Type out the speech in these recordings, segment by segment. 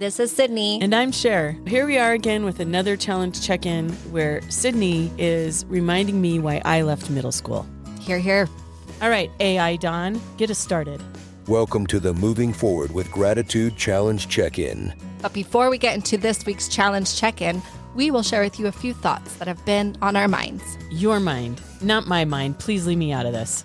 This is Sydney. And I'm Sher. Here we are again with another challenge check-in where Sydney is reminding me why I left middle school. Hear, hear. All right, AI Dawn, get us started. Welcome to the Moving Forward with Gratitude Challenge Check-In. But before we get into this week's challenge check-in, we will share with you a few thoughts that have been on our minds. Your mind, not my mind. Please leave me out of this.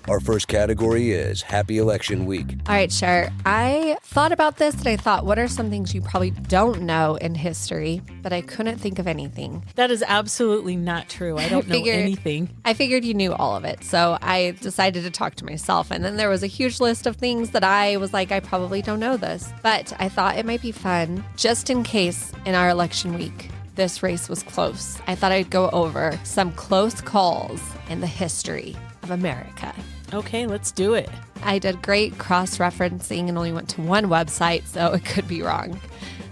Our first category is Happy Election Week. All right, Sher, I thought about this and I thought, what are some things you probably don't know in history? But I couldn't think of anything. That is absolutely not true. I don't know anything. I figured you knew all of it. So I decided to talk to myself. And then there was a huge list of things that I was like, I probably don't know this. But I thought it might be fun, just in case in our election week, this race was close. I thought I'd go over some close calls in the history of America. Okay, let's do it. I did great cross-referencing and only went to one website, so it could be wrong.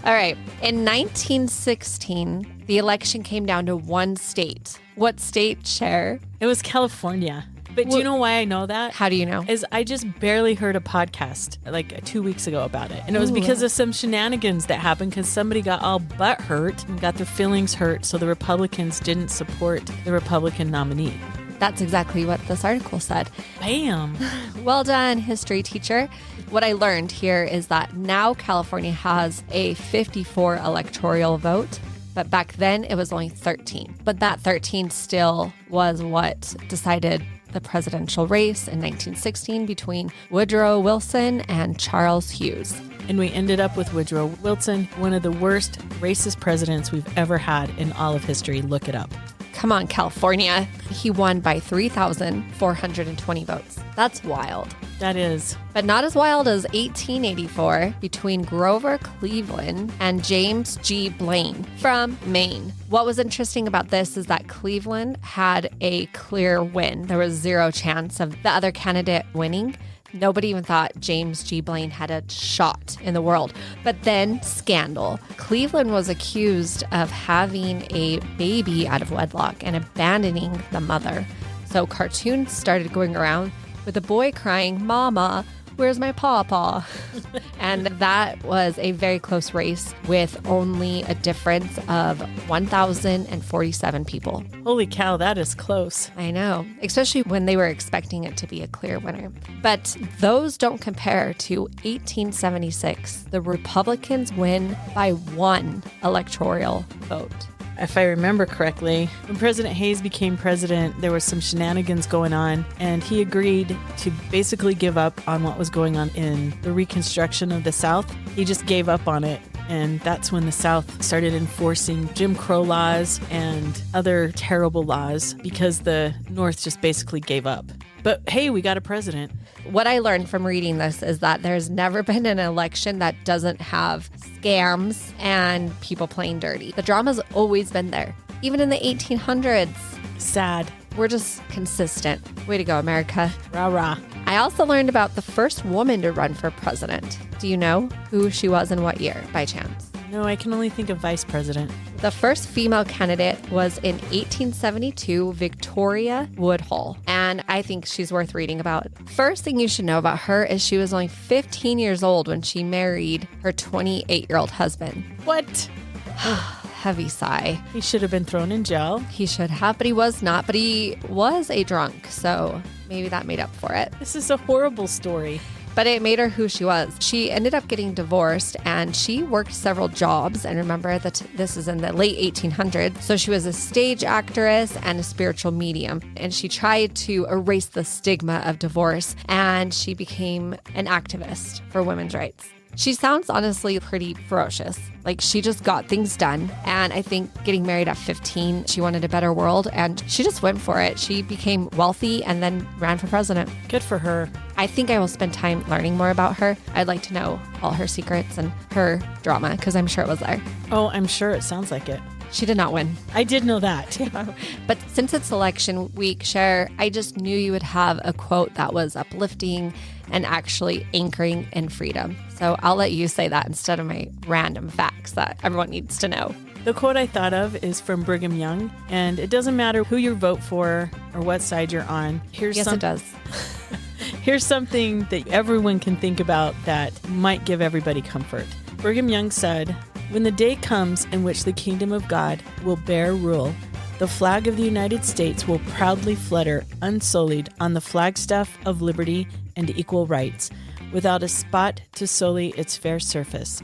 All right. In 1916, the election came down to one state. What state, Sher? It was California. But do you know why I know that? How do you know? Is I just barely heard a podcast like 2 weeks ago about it. And it was because of some shenanigans that happened because somebody got all butt hurt and got their feelings hurt. So the Republicans didn't support the Republican nominee. That's exactly what this article said. Bam. Well done, history teacher. What I learned here is that now California has a 54 electoral vote, but back then it was only 13. But that 13 still was what decided the presidential race in 1916 between Woodrow Wilson and Charles Hughes. And we ended up with Woodrow Wilson, one of the worst racist presidents we've ever had in all of history. Look it up. Come on, California. He won by 3,420 votes. That's wild. That is. But not as wild as 1884 between Grover Cleveland and James G. Blaine from Maine. What was interesting about this is that Cleveland had a clear win. There was zero chance of the other candidate winning. Nobody even thought James G. Blaine had a shot in the world. But then, scandal. Cleveland was accused of having a baby out of wedlock and abandoning the mother. So cartoons started going around with a boy crying, "Mama, where's my pawpaw?" And that was a very close race with only a difference of 1,047 people. Holy cow, that is close. I know, especially when they were expecting it to be a clear winner. But those don't compare to 1876. The Republicans win by one electoral vote. If I remember correctly, when President Hayes became president, there was some shenanigans going on, and he agreed to basically give up on what was going on in the Reconstruction of the South. He just gave up on it, and that's when the South started enforcing Jim Crow laws and other terrible laws because the North just basically gave up. But hey, we got a president. What I learned from reading this is that there's never been an election that doesn't have scams and people playing dirty. The drama's always been there, even in the 1800s. Sad. We're just consistent. Way to go, America. Rah, rah. I also learned about the first woman to run for president. Do you know who she was and what year, by chance? No, I can only think of vice president. The first female candidate was in 1872, Victoria Woodhull. And I think she's worth reading about. First thing you should know about her is she was only 15 years old when she married her 28-year-old husband. What? Heavy sigh. He should have been thrown in jail. He should have, but he was not. But he was a drunk, so maybe that made up for it. This is a horrible story. But it made her who she was. She ended up getting divorced and she worked several jobs. And remember that this is in the late 1800s. So she was a stage actress and a spiritual medium. And she tried to erase the stigma of divorce. And she became an activist for women's rights. She sounds honestly pretty ferocious. Like she just got things done. And I think getting married at 15, she wanted a better world and she just went for it. She became wealthy and then ran for president. Good for her. I think I will spend time learning more about her. I'd like to know all her secrets and her drama because I'm sure it was there. Oh, I'm sure it sounds like it. She did not win. I did know that. But since it's election week, Sher, I just knew you would have a quote that was uplifting and actually anchoring in freedom. So I'll let you say that instead of my random facts that everyone needs to know. The quote I thought of is from Brigham Young, and it doesn't matter who you vote for or what side you're on. Yes, it does. Here's something that everyone can think about that might give everybody comfort. Brigham Young said, "When the day comes in which the kingdom of God will bear rule, the flag of the United States will proudly flutter unsullied on the flagstaff of liberty and equal rights, without a spot to sully its fair surface.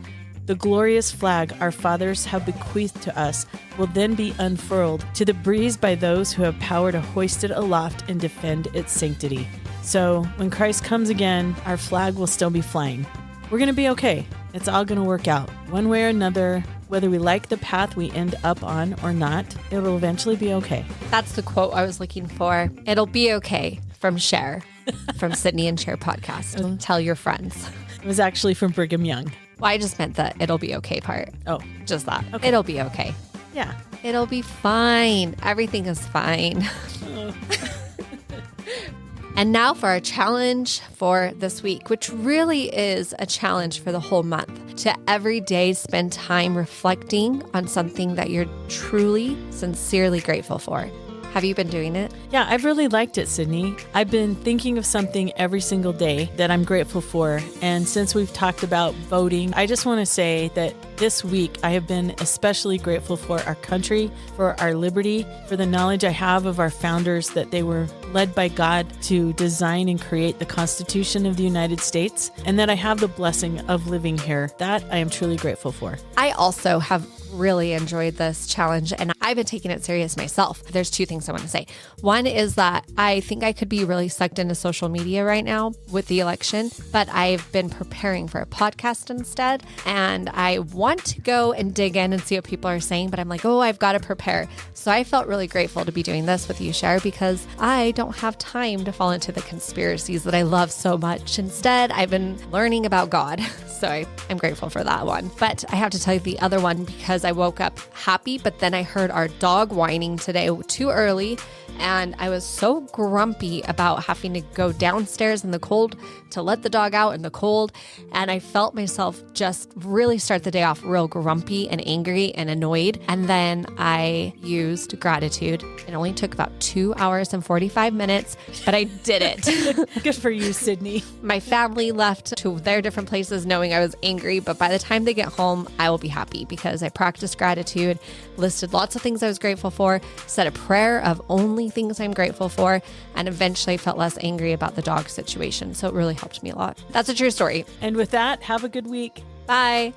The glorious flag our fathers have bequeathed to us will then be unfurled to the breeze by those who have power to hoist it aloft and defend its sanctity. So when Christ comes again, our flag will still be flying. We're going to be okay. It's all going to work out. One way or another, whether we like the path we end up on or not, it will eventually be okay." That's the quote I was looking for. It'll be okay from Sher, from Sydney and Sher podcast. Tell your friends. It was actually from Brigham Young. Well, I just meant the it'll be okay part. Oh, Just that. Okay. It'll be okay. yeah. It'll be fine. Everything is fine. And now for our challenge for this week, which really is a challenge for the whole month. To every day spend time reflecting on something that you're truly, sincerely grateful for. Have you been doing it? Yeah, I've really liked it, Sydney. I've been thinking of something every single day that I'm grateful for. And since we've talked about voting, I just want to say that this week I have been especially grateful for our country, for our liberty, for the knowledge I have of our founders, that they were led by God to design and create the Constitution of the United States, and that I have the blessing of living here. That I am truly grateful for. I also have really enjoyed this challenge and I've been taking it serious myself. There's two things I want to say. One is that I think I could be really sucked into social media right now with the election, but I've been preparing for a podcast instead. And I want to go and dig in and see what people are saying, but I'm like, oh, I've got to prepare. So I felt really grateful to be doing this with you, Sher, because I don't have time to fall into the conspiracies that I love so much. Instead, I've been learning about God. So I'm grateful for that one. But I have to tell you the other one because I woke up happy, but then I heard our dog whining today too early. And I was so grumpy about having to go downstairs in the cold to let the dog out in the cold. And I felt myself just really start the day off real grumpy and angry and annoyed. And then I used gratitude. It only took about 2 hours and 45 minutes, but I did it. Good for you, Sydney. My family left to their different places knowing I was angry, but by the time they get home, I will be happy because I practiced gratitude, listed lots of things I was grateful for, said a prayer of only things I'm grateful for, and eventually I felt less angry about the dog situation. So it really helped me a lot. That's a true story. And with that, have a good week. Bye.